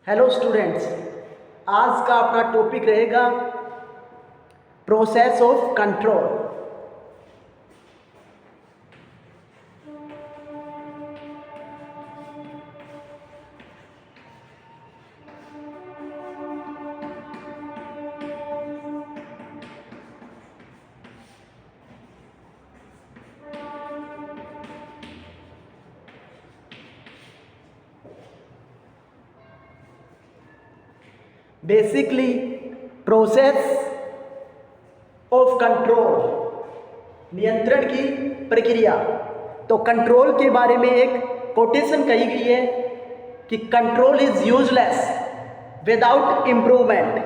Hello students, आज का अपना टॉपिक रहेगा process of control. Basically process of control, नियंत्रण की प्रक्रिया। तो कंट्रोल के बारे में एक कोटेशन कही गई है कि control is useless without improvement,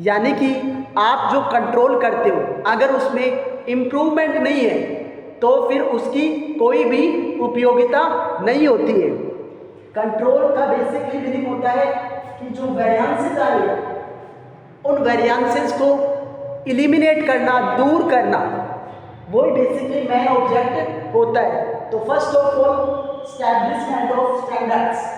यानी कि आप जो कंट्रोल करते हो अगर उसमें इम्प्रूवमेंट नहीं है तो फिर उसकी कोई भी उपयोगिता नहीं होती है। कंट्रोल का बेसिकली मीनिंग होता है कि जो वेरिएंसेस आ रही है उन वेरिएंसेस को इलिमिनेट करना, दूर करना, वही बेसिकली मेन ऑब्जेक्ट होता है। तो first of all establishment of standards.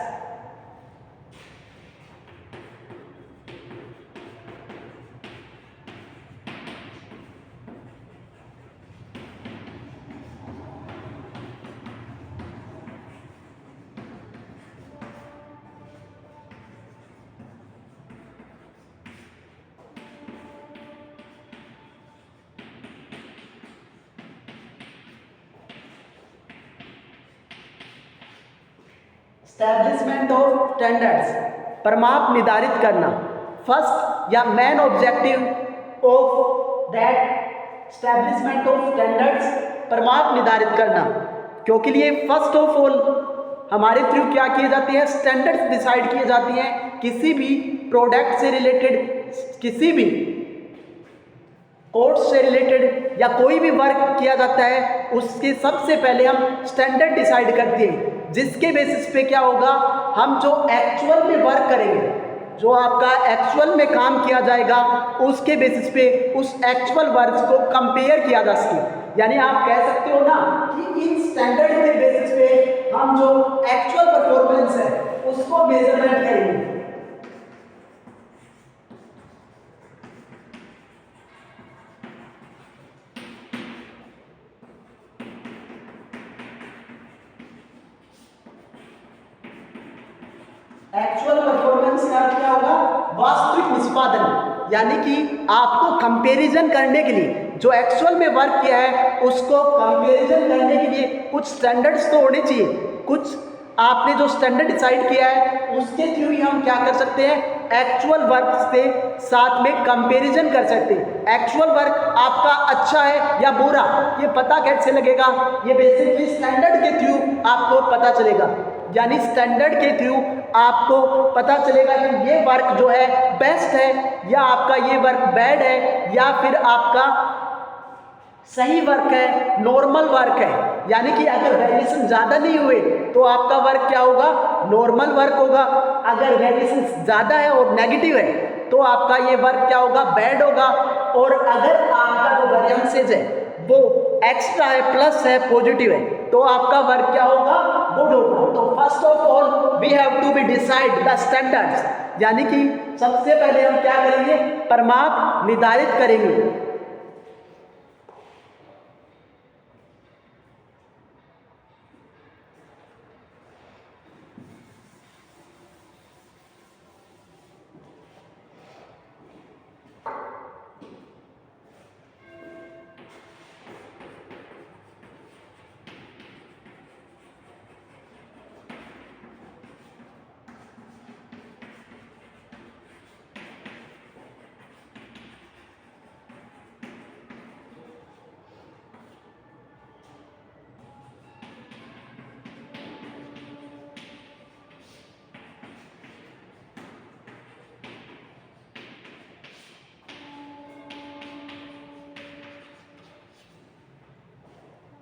Establishment of standards, परिमाप निर्धारित करना। फर्स्ट या main objective of that establishment of standards, परिमाप निर्धारित करना। क्योंकि लिए फर्स्ट ऑफ ऑल हमारे थ्रू क्या किए जाते हैं, स्टैंडर्ड्स डिसाइड किए जाते हैं। किसी भी प्रोडक्ट से रिलेटेड, किसी भी कोर्स से रिलेटेड या कोई भी वर्क किया जाता है, उसके सबसे पहले हम स्टैंडर्ड डिसाइड करते हैं, जिसके बेसिस पे क्या होगा, हम जो एक्चुअल में वर्क करेंगे, जो आपका एक्चुअल में काम किया जाएगा, उसके बेसिस पे उस एक्चुअल वर्क को कंपेयर किया जा सके। यानी आप कह सकते हो ना कि इन स्टैंडर्ड के बेसिस पे हम जो एक्चुअल परफॉर्मेंस है उसको मेजरमेंट करेंगे। एक्चुअल परफॉर्मेंस का क्या होगा, वास्तविक निष्पादन, यानी कि आपको कंपैरिजन करने के लिए जो एक्चुअल में वर्क किया है उसको कंपैरिजन करने के लिए कुछ स्टैंडर्ड्स तो होने चाहिए। कुछ आपने जो स्टैंडर्ड डिसाइड किया है उसके थ्रू ही हम क्या कर सकते हैं, एक्चुअल वर्क से साथ में कंपैरिजन कर सकते हैं। एक्चुअल वर्क आपका अच्छा है या बुरा ये पता कैसे लगेगा, ये बेसिकली स्टैंडर्ड के थ्रू आपको पता चलेगा। यानी स्टैंडर्ड के थ्रू आपको पता चलेगा कि ये वर्क जो है बेस्ट है या आपका ये वर्क बैड है या फिर आपका सही वर्क है, नॉर्मल वर्क है। यानी कि अगर वेरिएशन ज़्यादा नहीं हुए तो आपका वर्क क्या होगा, नॉर्मल वर्क होगा। अगर वेरिएशन ज़्यादा है और नेगेटिव है तो आपका ये वर्क क्या होगा, बैड होगा। और अगर आपका जो वेरिएंसेस है वो एक्स्ट्रा है, प्लस है, पॉजिटिव है, तो आपका वर्क क्या होगा, गुड होगा। तो first of all we have to be decide the standards, यानी कि सबसे पहले हम क्या करेंगे, परिमाप निर्धारित करेंगे।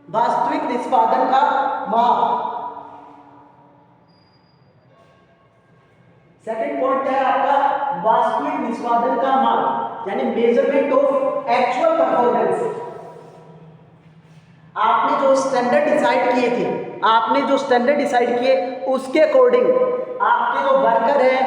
वास्तविक निष्पादन का माप। सेकंड पॉइंट है आपका वास्तविक निष्पादन का माप, यानी मेजरमेंट ऑफ एक्चुअल परफॉर्मेंस। आपने जो स्टैंडर्ड डिसाइड किए थे, आपने जो स्टैंडर्ड डिसाइड किए उसके अकॉर्डिंग आपके जो वर्कर है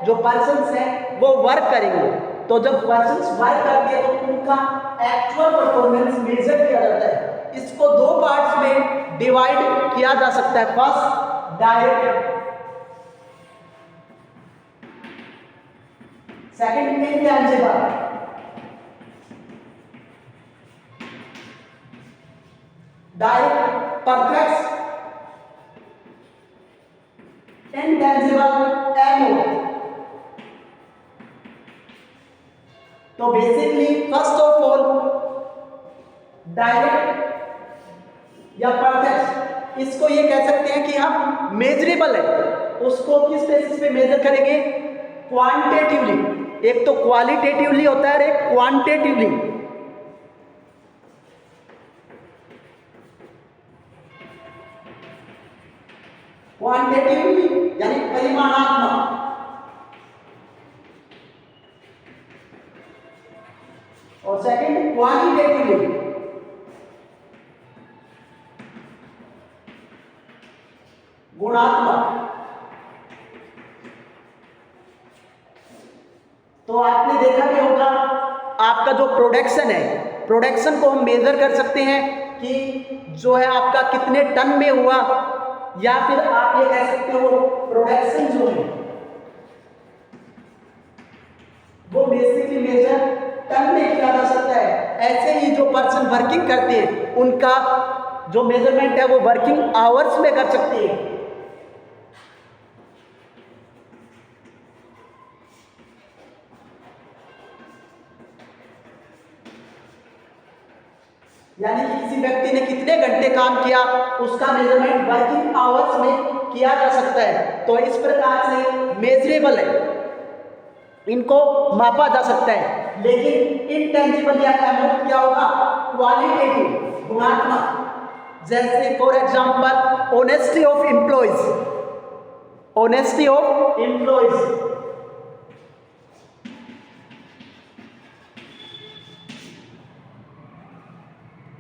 जो पर्सन्स हैं वो वर्क करेंगे, तो जब पर्सन्स वर्क करते हैं तो उनका एक्चुअल परफॉर्मेंस मेजर किया जाता है। इसको दो पार्ट्स में डिवाइड किया जा सकता है। First direct, second intangible. Direct perfect, intangible MO. तो basically first of all direct या परफेक्ट, इसको ये कह सकते हैं कि हम मेजरेबल है, उसको किस बेसिस पे मेजर करेंगे? क्वांटिटेटिवली। एक तो क्वालिटेटिवली होता है और एक क्वांटिटेटिवली। क्वांटिटेटिवली यानी परिमाणात्मक, और सेकंड क्वालिटेटिवली गुणात्मक। तो आपने देखा भी होगा, आपका जो प्रोडक्शन है, प्रोडक्शन को हम मेजर कर सकते हैं कि जो है आपका कितने टन में हुआ, या फिर आप ये कह सकते हो प्रोडक्शन जो है वो बेसिकली मेजर टन में किया जा सकता है। ऐसे ही जो पर्सन वर्किंग करते हैं उनका जो मेजरमेंट है वो वर्किंग आवर्स में कर सकते हैं। यानी कि किसी व्यक्ति ने कितने घंटे काम किया उसका मेजरमेंट वर्किंग आवर्स में किया जा सकता है। तो इस प्रकार से मेजरेबल है, इनको मापा जा सकता है। लेकिन इनटेंजिबल या अमूर्त क्या होगा? क्वालिटेटिव, गुणात्मक। जैसे for example honesty of employees, honesty of employees,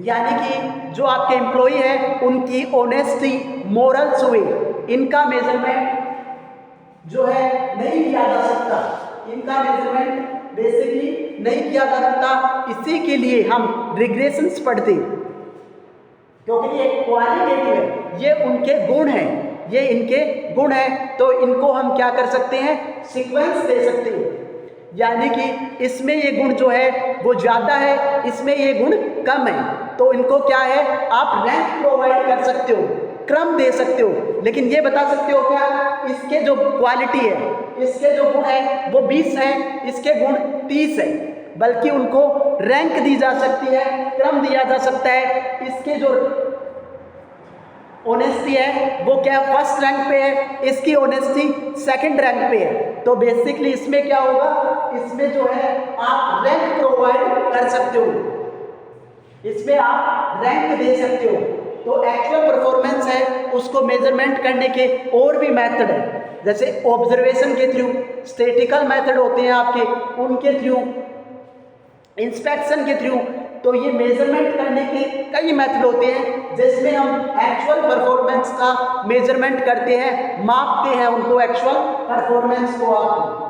यानी कि जो आपके एम्प्लॉई है उनकी ऑनेस्टी, मोरल्स हुए, इनका मेजरमेंट जो है नहीं किया जा सकता, इनका मेजरमेंट बेसिकली नहीं किया जा सकता। इसी के लिए हम रिग्रेशंस पढ़ते हैं, क्योंकि ये क्वालिटेटिव है, ये उनके गुण हैं, ये इनके गुण हैं। तो इनको हम क्या कर सकते हैं? सीक्वेंस दे सकते हैं। यानी कि इसमें ये गुण जो है वो ज़्यादा है, इसमें ये गुण कम है, तो इनको क्या है आप रैंक प्रोवाइड कर सकते हो, क्रम दे सकते हो। लेकिन ये बता सकते हो क्या, इसके जो क्वालिटी है, इसके जो गुण है वो 20 है, इसके गुण 30 है, बल्कि उनको रैंक दी जा सकती है, क्रम दिया जा सकता है। इसके जो ऑनेस्टी है वो क्या फर्स्ट रैंक पे है, इसकी ऑनेस्टी सेकंड रैंक पे है। तो बेसिकली इसमें क्या होगा, इसमें जो है आप रैंक प्रोवाइड कर सकते हो, इसमें आप रैंक दे सकते हो। तो एक्चुअल परफॉर्मेंस है उसको मेजरमेंट करने के और भी मेथड है, जैसे ऑब्जर्वेशन के थ्रू, स्टैटिकल मेथड होते हैं आपके, उनके थ्रू, इंस्पेक्शन के थ्रू। तो ये मेजरमेंट करने के कई मेथड होते हैं जिसमें हम एक्चुअल परफॉर्मेंस का मेजरमेंट करते हैं, मापते हैं उनको, एक्चुअल परफॉर्मेंस को आप।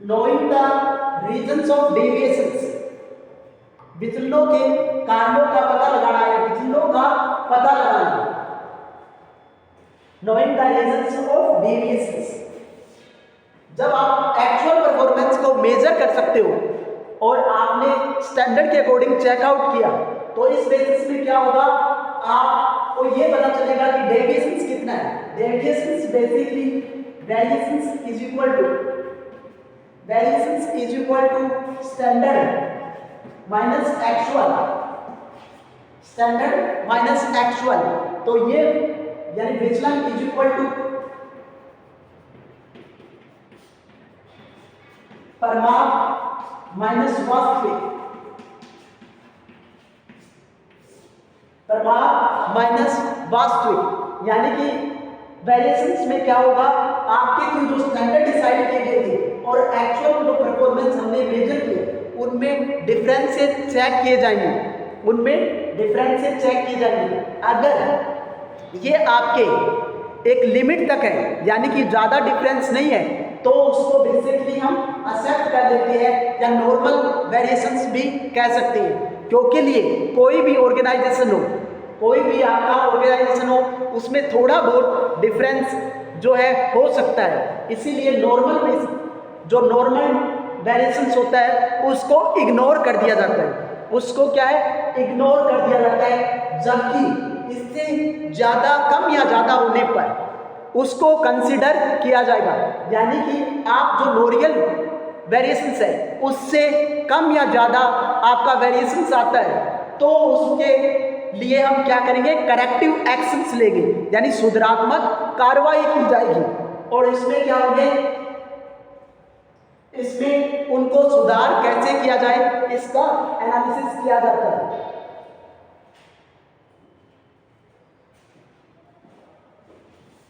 Knowing the reasons of deviations, विचलनों के कारणों का पता लगाना है, विचलनों का पता लगाना। Knowing the reasons of deviations, जब आप एक्चुअल परफॉर्मेंस को मेजर कर सकते हो और आपने स्टैंडर्ड के अकॉर्डिंग चेकआउट किया, तो इस बेसिस में क्या होगा, आपको ये पता चलेगा कि डेविएशंस कितना है। Deviations basically variations is equal to standard minus actual, standard minus actual. तो ये यानी विचलन इज इक्वल टू परिमाप माइनस वास्तविक, परिमाप माइनस वास्तविक। यानी कि वेरिएशंस में क्या होगा, आपके थ्रू जो स्टैंडर्ड डिसाइड किए गए थे और एक्चुअल जो परफॉर्मेंस हमने मेजर किए उनमें डिफरेंसेस चेक किए जाएंगे, उनमें डिफरेंसेस चेक किए जाएंगे। अगर ये आपके एक लिमिट तक है, यानी कि ज़्यादा डिफरेंस नहीं है, तो उसको बेसिकली हम एक्सेप्ट कर लेते हैं या नॉर्मल वेरिएशंस भी कह सकते हैं। क्योंकि लिए कोई भी ऑर्गेनाइजेशन हो, कोई भी आपका ऑर्गेनाइजेशन हो, उसमें थोड़ा बहुत डिफरेंस जो है हो सकता है, इसीलिए जो नॉर्मल वेरिएशंस होता है उसको इग्नोर कर दिया जाता है, उसको क्या है, इग्नोर कर दिया जाता है। जबकि इससे ज़्यादा, कम या ज़्यादा होने पर उसको कंसीडर किया जाएगा। यानी कि आप जो नॉर्मल वेरिएशंस है उससे कम या ज़्यादा आपका वेरिएशंस आता है, तो उसके लिए हम क्या करेंगे, करेक्टिव एक्शंस लेंगे, यानी सुधारात्मक कार्रवाई की जाएगी। और इसमें क्या होंगे, इसमें उनको सुधार कैसे किया जाए इसका एनालिसिस किया जाता है।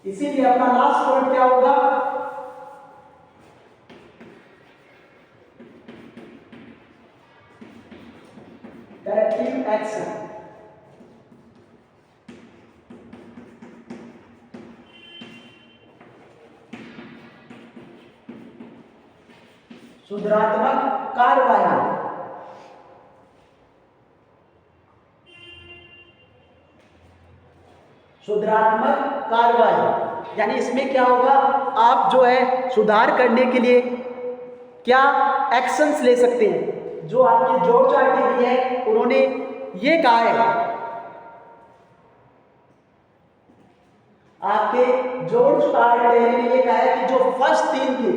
इसीलिए अपना लास्ट पॉइंट क्या होगा, करेक्टिव एक्शन। सुधारात्मक कार्रवाई। सुधारात्मक कार्रवाई यानी इसमें क्या होगा, आप जो है सुधार करने के लिए क्या एक्शंस ले सकते हैं। जो आपके जॉर्ज आर्टेली है उन्होंने ये कहा है, आपके जॉर्ज आर्टेली ने ये कहा है कि जो फर्स्ट 3 थी,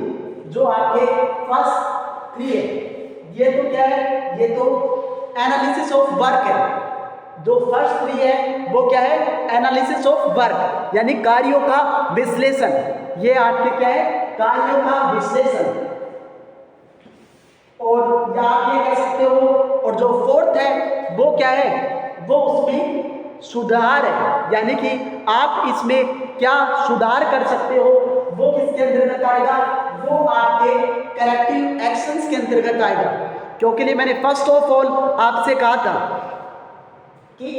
जो आपके फर्स्ट 3 है, ये तो क्या है, ये तो एनालिसिस ऑफ वर्क है। जो फर्स्ट 3 है वो क्या है, एनालिसिस ऑफ वर्क, यानी कार्यों का विश्लेषण। ये आपके क्या है, कार्यों का विश्लेषण। और या आप ये कह सकते हो, और जो फोर्थ है वो क्या है, वो उसमें सुधार है, यानी कि आप इसमें क्या सुधार कर सकते हो, वो किसके अंतर्गत आएगा, वो आपके करेक्टिव एक्शंस के अंतर्गत आएगा। क्योंकि लिए मैंने फर्स्ट ऑफ ऑल आपसे कहा था कि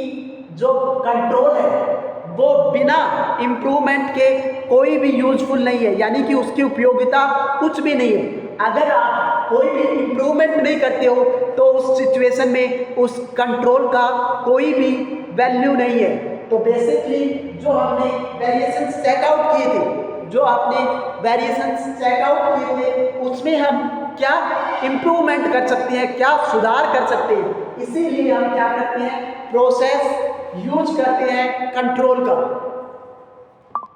जो कंट्रोल है वो बिना इम्प्रूवमेंट के कोई भी यूजफुल नहीं है, यानी कि उसकी उपयोगिता कुछ भी नहीं है। अगर आप कोई भी इम्प्रूवमेंट नहीं करते हो तो उस सिचुएशन में उस कंट्रोल का कोई भी वैल्यू नहीं है। तो बेसिकली जो हमने वेरिएशंस चेकआउट किए थे, जो आपने वेरिएशंस चेकआउट किए थे, उसमें हम क्या इम्प्रूवमेंट कर सकते हैं, क्या सुधार कर सकते हैं। इसीलिए हम क्या करते हैं, प्रोसेस यूज करते हैं कंट्रोल का।